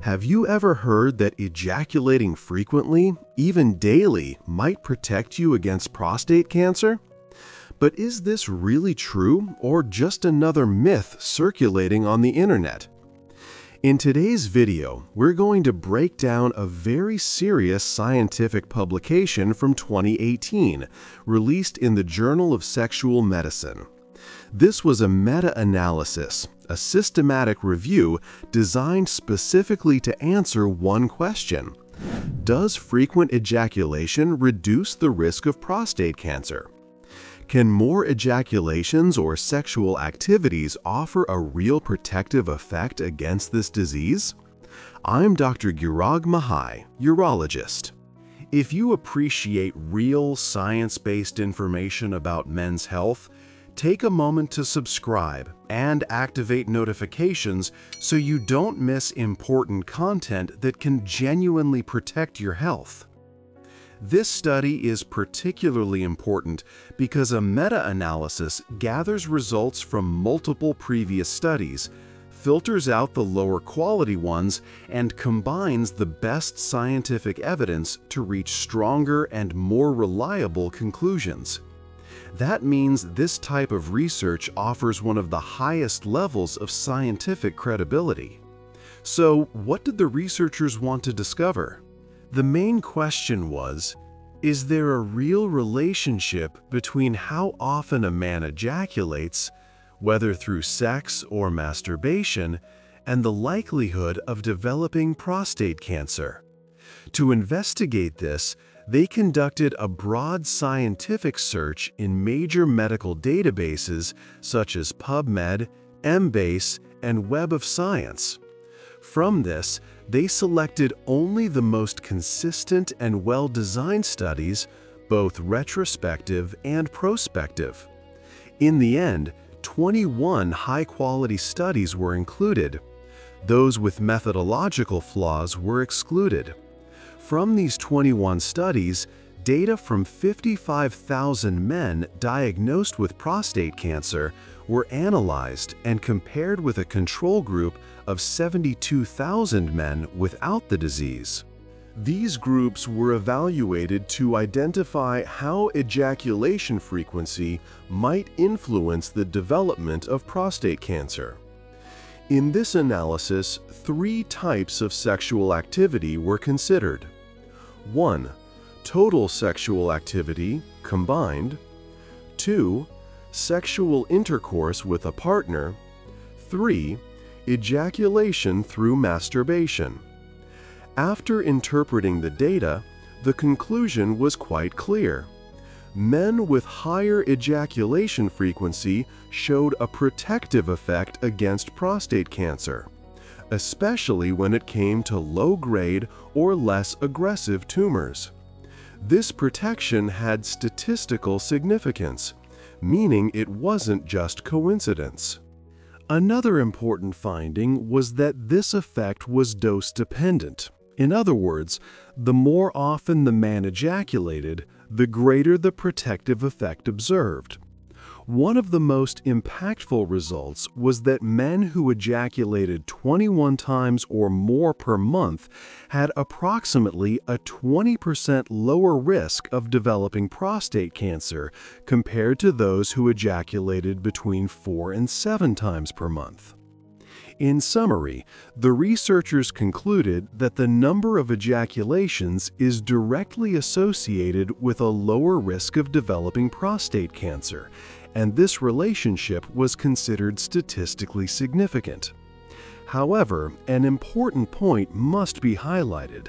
Have you ever heard that ejaculating frequently, even daily, might protect you against prostate cancer? But is this really true, or just another myth circulating on the internet? In today's video, we're going to break down a very serious scientific publication from 2018, released in the Journal of Sexual Medicine. This was a meta-analysis, a systematic review designed specifically to answer one question: does frequent ejaculation reduce the risk of prostate cancer? Can more ejaculations or sexual activities offer a real protective effect against this disease? I'm Dr. Mihai, urologist. If you appreciate real science-based information about men's health, take a moment to subscribe and activate notifications so you don't miss important content that can genuinely protect your health. This study is particularly important because a meta-analysis gathers results from multiple previous studies, filters out the lower quality ones, and combines the best scientific evidence to reach stronger and more reliable conclusions. That means this type of research offers one of the highest levels of scientific credibility. So, what did the researchers want to discover? The main question was, is there a real relationship between how often a man ejaculates, whether through sex or masturbation, and the likelihood of developing prostate cancer? To investigate this, they conducted a broad scientific search in major medical databases such as PubMed, Embase, and Web of Science. From this, they selected only the most consistent and well-designed studies, both retrospective and prospective. In the end, 21 high-quality studies were included. Those with methodological flaws were excluded. From these 21 studies, data from 55,000 men diagnosed with prostate cancer were analyzed and compared with a control group of 72,000 men without the disease. These groups were evaluated to identify how ejaculation frequency might influence the development of prostate cancer. In this analysis, 3 types of sexual activity were considered. 1. Total sexual activity, combined. 2. Sexual intercourse with a partner. 3. Ejaculation through masturbation. After interpreting the data, the conclusion was quite clear. Men with higher ejaculation frequency showed a protective effect against prostate cancer, especially when it came to low-grade or less aggressive tumors. This protection had statistical significance, meaning it wasn't just coincidence. Another important finding was that this effect was dose-dependent. In other words, the more often the man ejaculated, the greater the protective effect observed. One of the most impactful results was that men who ejaculated 21 times or more per month had approximately a 20% lower risk of developing prostate cancer compared to those who ejaculated between 4 and 7 times per month. In summary, the researchers concluded that the number of ejaculations is directly associated with a lower risk of developing prostate cancer, and this relationship was considered statistically significant. However, an important point must be highlighted.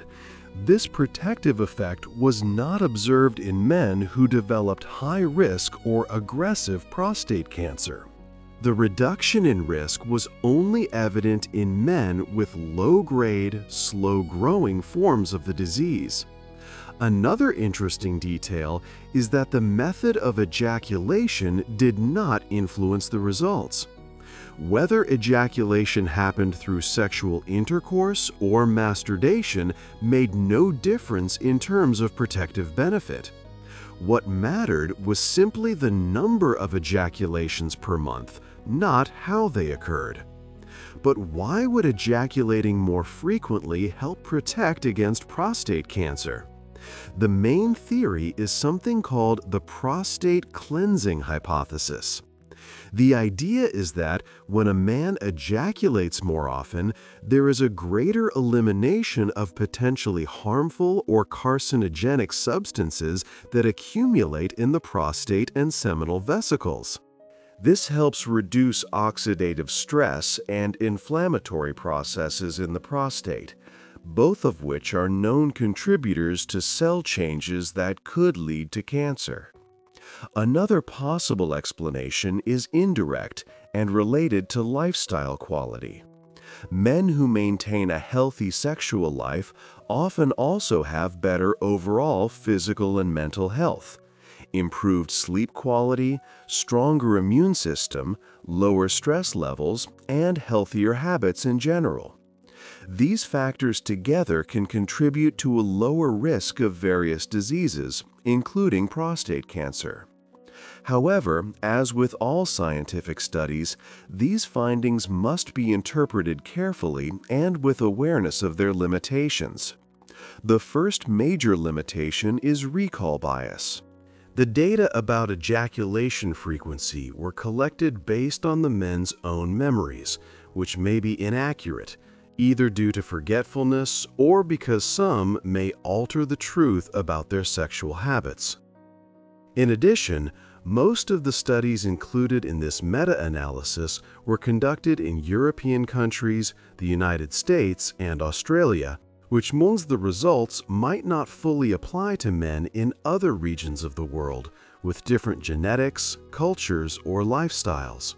This protective effect was not observed in men who developed high-risk or aggressive prostate cancer. The reduction in risk was only evident in men with low-grade, slow-growing forms of the disease. Another interesting detail is that the method of ejaculation did not influence the results. Whether ejaculation happened through sexual intercourse or masturbation made no difference in terms of protective benefit. What mattered was simply the number of ejaculations per month, not how they occurred. But why would ejaculating more frequently help protect against prostate cancer? The main theory is something called the prostate cleansing hypothesis. The idea is that when a man ejaculates more often, there is a greater elimination of potentially harmful or carcinogenic substances that accumulate in the prostate and seminal vesicles. This helps reduce oxidative stress and inflammatory processes in the prostate, both of which are known contributors to cell changes that could lead to cancer. Another possible explanation is indirect and related to lifestyle quality. Men who maintain a healthy sexual life often also have better overall physical and mental health, improved sleep quality, stronger immune system, lower stress levels, and healthier habits in general. These factors together can contribute to a lower risk of various diseases, including prostate cancer. However, as with all scientific studies, these findings must be interpreted carefully and with awareness of their limitations. The first major limitation is recall bias. The data about ejaculation frequency were collected based on the men's own memories, which may be inaccurate, either due to forgetfulness or because some may alter the truth about their sexual habits. In addition, most of the studies included in this meta-analysis were conducted in European countries, the United States, and Australia, which means the results might not fully apply to men in other regions of the world with different genetics, cultures, or lifestyles.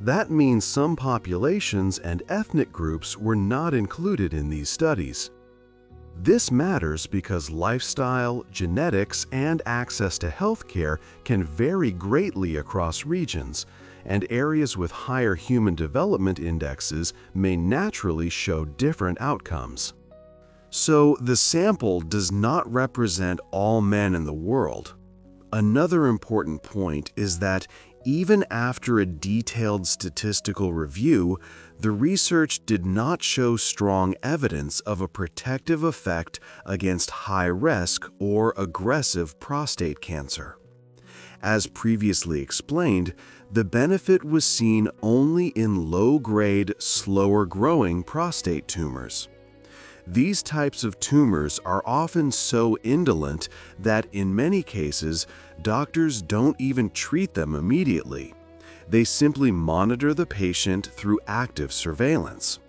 That means some populations and ethnic groups were not included in these studies. This matters because lifestyle, genetics, and access to healthcare can vary greatly across regions, and areas with higher human development indexes may naturally show different outcomes. So, the sample does not represent all men in the world. Another important point is that even after a detailed statistical review, the research did not show strong evidence of a protective effect against high-risk or aggressive prostate cancer. As previously explained, the benefit was seen only in low-grade, slower-growing prostate tumors. These types of tumors are often so indolent that in many cases, doctors don't even treat them immediately. They simply monitor the patient through active surveillance.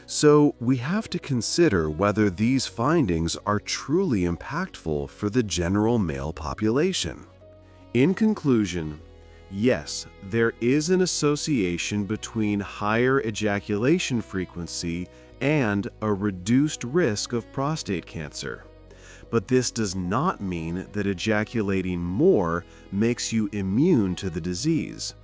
So we have to consider whether these findings are truly impactful for the general male population. In conclusion, yes, there is an association between higher ejaculation frequency and a reduced risk of prostate cancer. But this does not mean that ejaculating more makes you immune to the disease.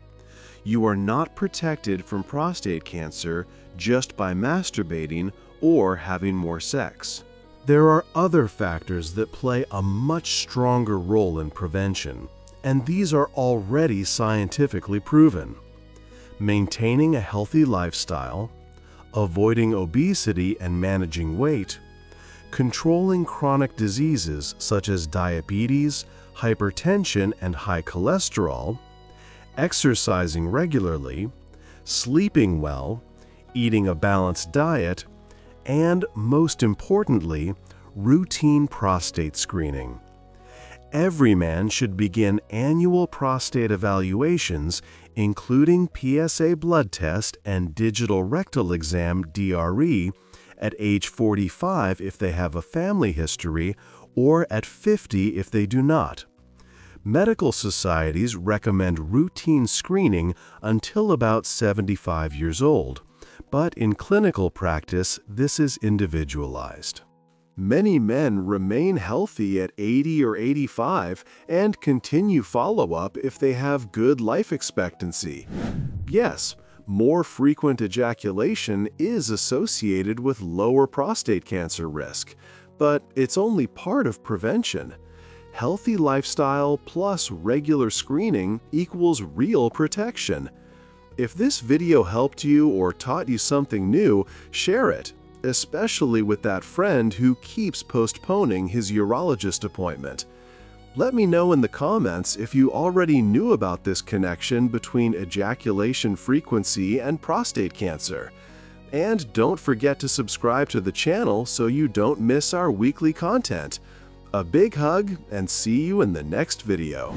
You are not protected from prostate cancer just by masturbating or having more sex. There are other factors that play a much stronger role in prevention, and these are already scientifically proven. Maintaining a healthy lifestyle, avoiding obesity and managing weight, controlling chronic diseases such as diabetes, hypertension, and high cholesterol, exercising regularly, sleeping well, eating a balanced diet, and, most importantly, routine prostate screening. Every man should begin annual prostate evaluations, including PSA blood test and digital rectal exam (DRE), at age 45 if they have a family history, or at 50 if they do not. Medical societies recommend routine screening until about 75 years old, but in clinical practice, this is individualized. Many men remain healthy at 80 or 85 and continue follow-up if they have good life expectancy. Yes, more frequent ejaculation is associated with lower prostate cancer risk, but it's only part of prevention. Healthy lifestyle plus regular screening equals real protection. If this video helped you or taught you something new, share it, especially with that friend who keeps postponing his urologist appointment. Let me know in the comments if you already knew about this connection between ejaculation frequency and prostate cancer. And don't forget to subscribe to the channel so you don't miss our weekly content. A big hug and see you in the next video.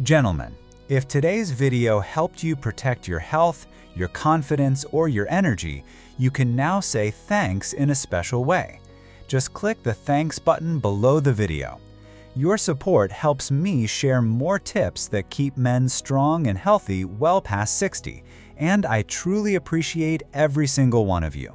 Gentlemen, if today's video helped you protect your health, your confidence, or your energy, you can now say thanks in a special way. Just click the thanks button below the video. Your support helps me share more tips that keep men strong and healthy well past 60, and I truly appreciate every single one of you.